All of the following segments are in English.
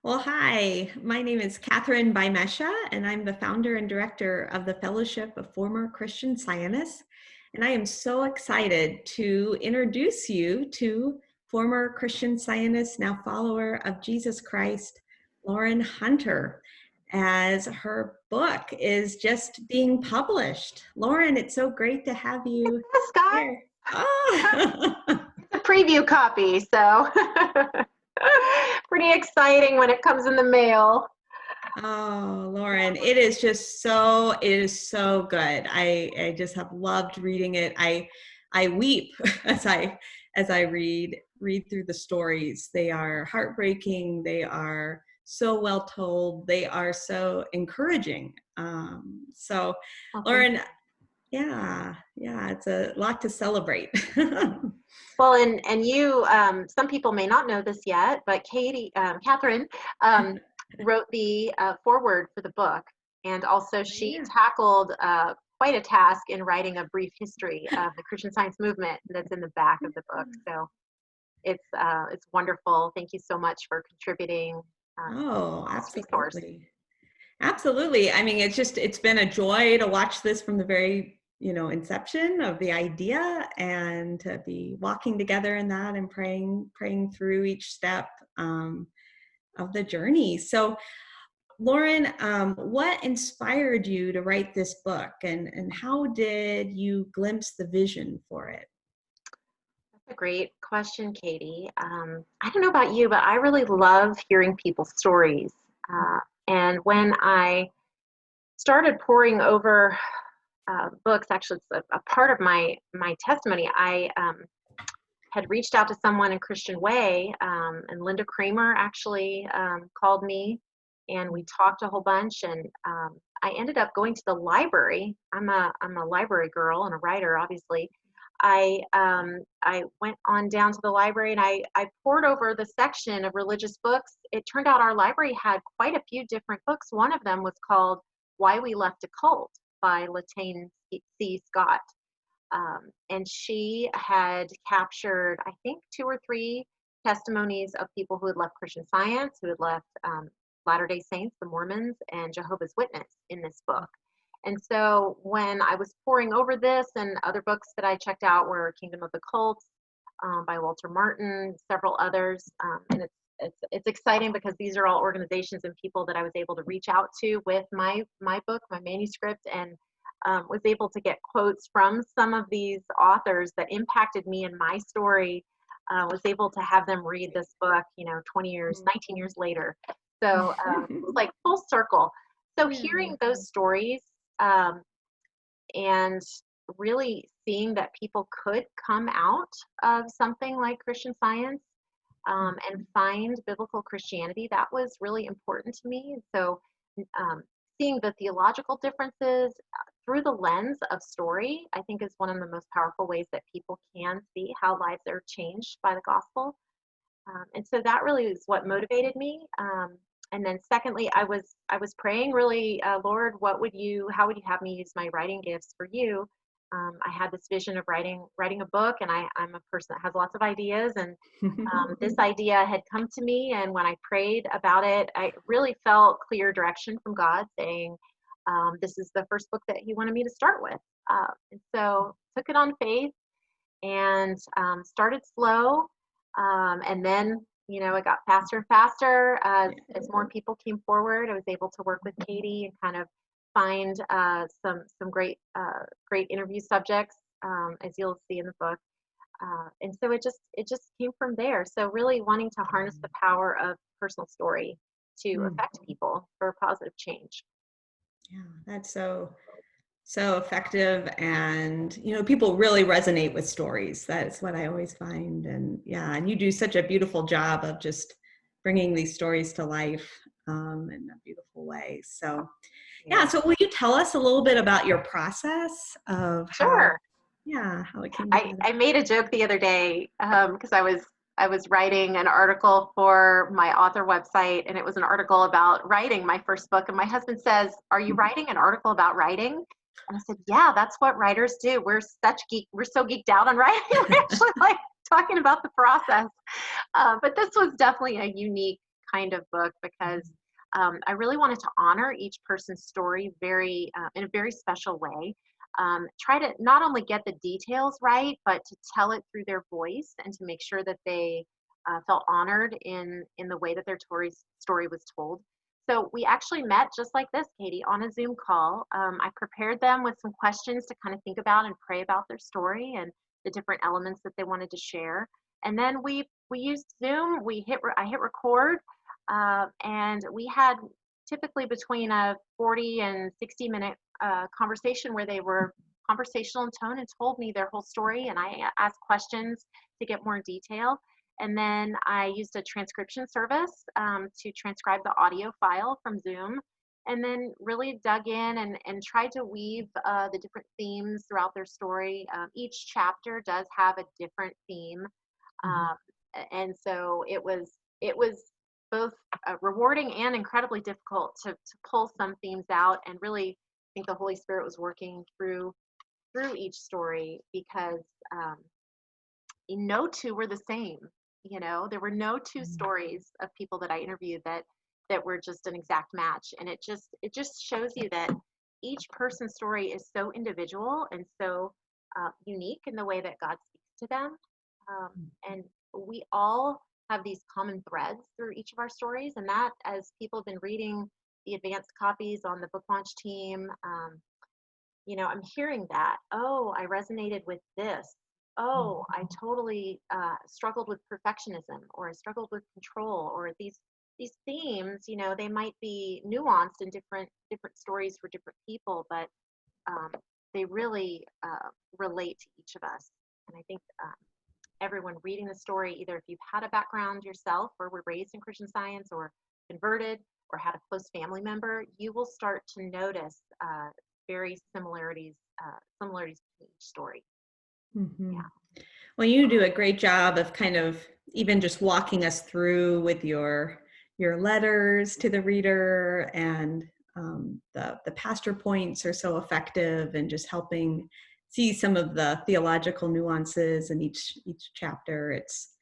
Well, hi, my name is Catherine Bimesha, and I'm the founder and director of the Fellowship of Former Christian Zionists. And I am so excited to introduce you to former Christian Zionist, now follower of Jesus Christ, Lauren Hunter, as her book is just being published. Lauren, it's so great to have you Yes, Scott. here. Oh. It's a preview copy, so pretty exciting when it comes in the mail. Oh, Lauren, it is so good. I just have loved reading it. I weep as I read through the stories. They are heartbreaking. They are so well told. They are so encouraging. So Well, thank Lauren, you. yeah, it's a lot to celebrate. Well, and you, some people may not know this yet, but Catherine, wrote the foreword for the book, and also she Yeah. tackled quite a task in writing a brief history of the Christian Science movement that's in the back of the book. So it's wonderful. Thank you so much for contributing Oh, to this resource. absolutely. Absolutely. I mean, it's been a joy to watch this from the very, inception of the idea and to be walking together in that and praying through each step of the journey. So, Lauren, what inspired you to write this book and how did you glimpse the vision for it? That's a great question, Katie. I don't know about you, but I really love hearing people's stories. And when I started poring over books, actually, it's a part of my testimony. I had reached out to someone in Christian Way, and Linda Kramer actually called me, and we talked a whole bunch. And I ended up going to the library. I'm a library girl and a writer, obviously. I went on down to the library and I pored over the section of religious books. It turned out our library had quite a few different books. One of them was called Why We Left a Cult by Latane C. Scott. And she had captured, I think, two or three testimonies of people who had left Christian Science, who had left Latter-day Saints, the Mormons, and Jehovah's Witness in this book. And so when I was poring over this, and other books that I checked out were Kingdom of the Cults by Walter Martin, several others, and it's exciting because these are all organizations and people that I was able to reach out to with my book, my manuscript, and was able to get quotes from some of these authors that impacted me and my story. Was able to have them read this book, 20 years, 19 years later. So it's like full circle. So Yeah. hearing those stories um, and really seeing that people could come out of something like Christian Science and find biblical Christianity, that was really important to me. So um, seeing the theological differences through the lens of story, I think is one of the most powerful ways that people can see how lives are changed by the gospel. And so that really is what motivated me. And then secondly, I was praying really, Lord, how would you have me use my writing gifts for you? I had this vision of writing a book, and I'm a person that has lots of ideas, and this idea had come to me. And when I prayed about it, I really felt clear direction from God saying, this is the first book that He wanted me to start with. And so took it on faith and started slow. And then, it got faster and faster as more people came forward. I was able to work with Katie and kind of find some great interview subjects, as you'll see in the book. And so it just came from there. So really wanting to harness the power of personal story to Mm. affect people for positive change. Yeah, that's so effective, and people really resonate with stories. That's what I always find. And yeah, and you do such a beautiful job of just bringing these stories to life in a beautiful way. So yeah, Yeah. so will you tell us a little bit about your process of how Sure. how it came I, together? I made a joke the other day because I was writing an article for my author website, and it was an article about writing my first book. And my husband says, "Are you writing an article about writing?" And I said, "Yeah, that's what writers do. We're so geeked out on writing. We're actually like talking about the process." But this was definitely a unique kind of book because I really wanted to honor each person's story in a very special way. Try to not only get the details right, but to tell it through their voice and to make sure that they felt honored in the way that their story was told. So we actually met just like this, Katie, on a Zoom call. I prepared them with some questions to kind of think about and pray about their story and the different elements that they wanted to share. And then we used Zoom. I hit record, and we had typically between a 40 and 60-minute conversation where they were conversational in tone and told me their whole story, and I asked questions to get more detail. And then I used a transcription service to transcribe the audio file from Zoom, and then really dug in and tried to weave the different themes throughout their story. Each chapter does have a different theme, and so it was both rewarding and incredibly difficult to pull some themes out, and really think the Holy Spirit was working through each story because no two were the same. There were no two stories of people that I interviewed that were just an exact match, and it just shows you that each person's story is so individual and so unique in the way that God speaks to them, and we all have these common threads through each of our stories, and that, as people have been reading the advanced copies on the book launch team, I'm hearing that, oh, I resonated with this. Oh, I totally struggled with perfectionism, or I struggled with control, or these themes. They might be nuanced in different stories for different people, but they really relate to each of us. And I think everyone reading the story, either if you've had a background yourself or were raised in Christian Science or converted or had a close family member, you will start to notice very similarities between each story. Mm-hmm. Yeah. Well, you do a great job of kind of even just walking us through with your letters to the reader, and the pastor points are so effective, and just helping see some of the theological nuances in each chapter. It's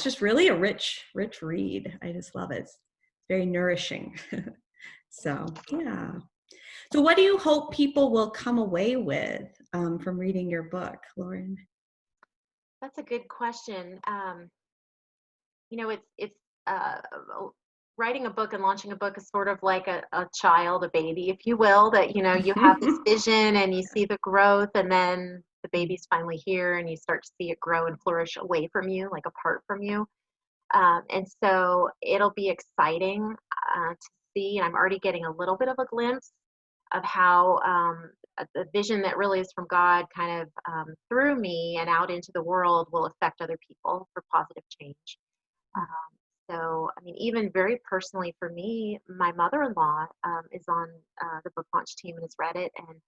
just really a rich read. I just love it. It's very nourishing. So yeah. So what do you hope people will come away with from reading your book, Lauren? That's a good question. It's writing a book and launching a book is sort of like a child, a baby, if you will, that, you have this vision and you see the growth, and then the baby's finally here and you start to see it grow and flourish away from you, like apart from you. And so it'll be exciting to see, and I'm already getting a little bit of a glimpse of how the vision that really is from God kind of through me and out into the world will affect other people for positive change. So, I mean, even very personally for me, my mother-in-law is on the book launch team and has read it, and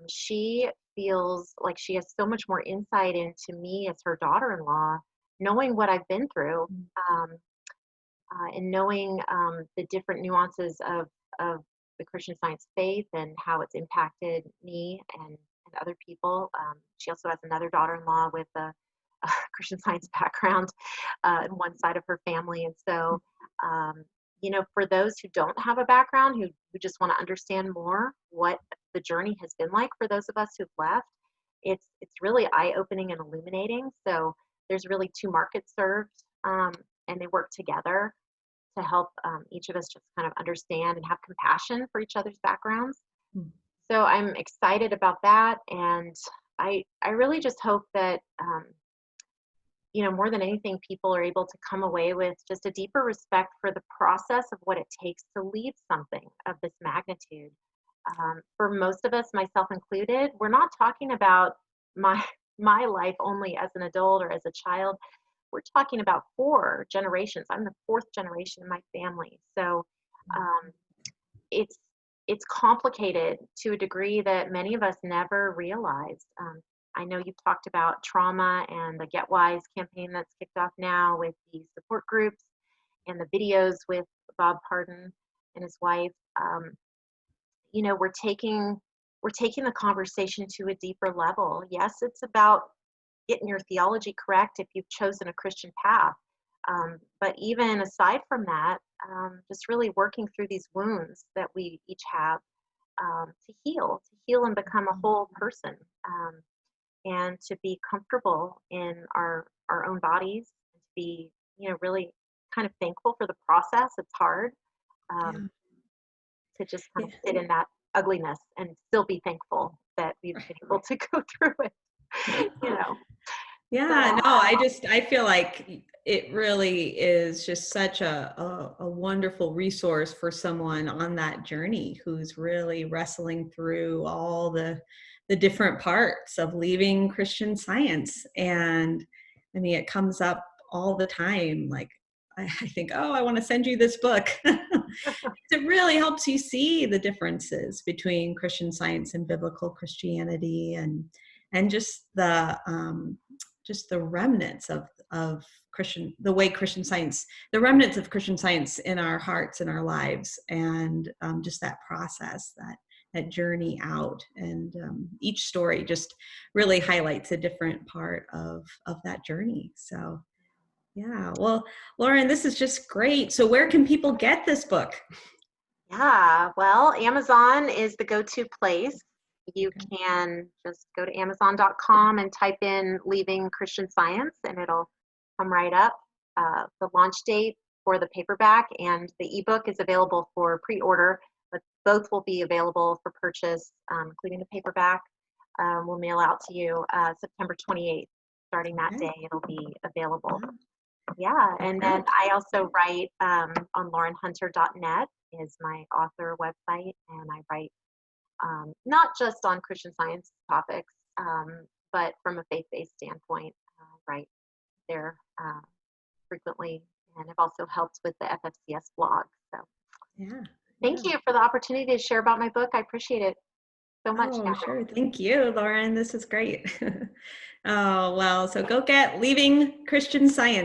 she feels like she has so much more insight into me as her daughter-in-law, knowing what I've been through, and knowing the different nuances of the Christian Science faith and how it's impacted me and other people. She also has another daughter-in-law with a Christian Science background in one side of her family. And so, for those who don't have a background, who just want to understand more what the journey has been like for those of us who've left, it's really eye-opening and illuminating. So there's really two markets served, and they work together to help each of us just kind of understand and have compassion for each other's backgrounds. So I'm excited about that, and I really just hope that more than anything, people are able to come away with just a deeper respect for the process of what it takes to lead something of this magnitude. For most of us, myself included, we're not talking about my life only as an adult or as a child. We're talking about 4 generations. I'm the 4th generation in my family. So it's complicated to a degree that many of us never realized. I know you've talked about trauma and the Get Wise campaign that's kicked off now with the support groups and the videos with Bob Pardon and his wife. We're taking the conversation to a deeper level. Yes, it's about getting your theology correct if you've chosen a Christian path. But even aside from that, just really working through these wounds that we each have, to heal and become a whole person, and to be comfortable in our own bodies, and to be, really kind of thankful for the process. It's hard, Yeah. um, to just kind Yeah. of sit in that ugliness and still be thankful that we've been able to go through it. you know. Yeah, So no, I feel like it really is just such a wonderful resource for someone on that journey who's really wrestling through all the different parts of leaving Christian Science. And I mean, it comes up all the time. Like I think, oh, I want to send you this book. It really helps you see the differences between Christian Science and biblical Christianity, and just the remnants of the way Christian Science, the remnants of Christian Science in our hearts and our lives, and just that process, that journey out. And each story just really highlights a different part of that journey. So yeah, well, Lauren, this is just great. So where can people get this book? yeah, well, Amazon is the go-to place. You Okay. can just go to Amazon.com and type in Leaving Christian Science, and it'll come right up. The launch date for the paperback and the ebook is available for pre-order, but both will be available for purchase, including the paperback. We'll mail out to you September 28th. Starting that Okay. day, it'll be available. Wow. Yeah, Okay, and then great. I also write on laurenhunter.net is my author website, and I write not just on Christian Science topics, but from a faith-based standpoint, write there frequently, and I've also helped with the FFCS blog. So Yeah. thank Yeah. you for the opportunity to share about my book. I appreciate it so much, Oh, Catherine. sure. Thank you, Lauren. This is great. Oh, well, so go get Leaving Christian Science.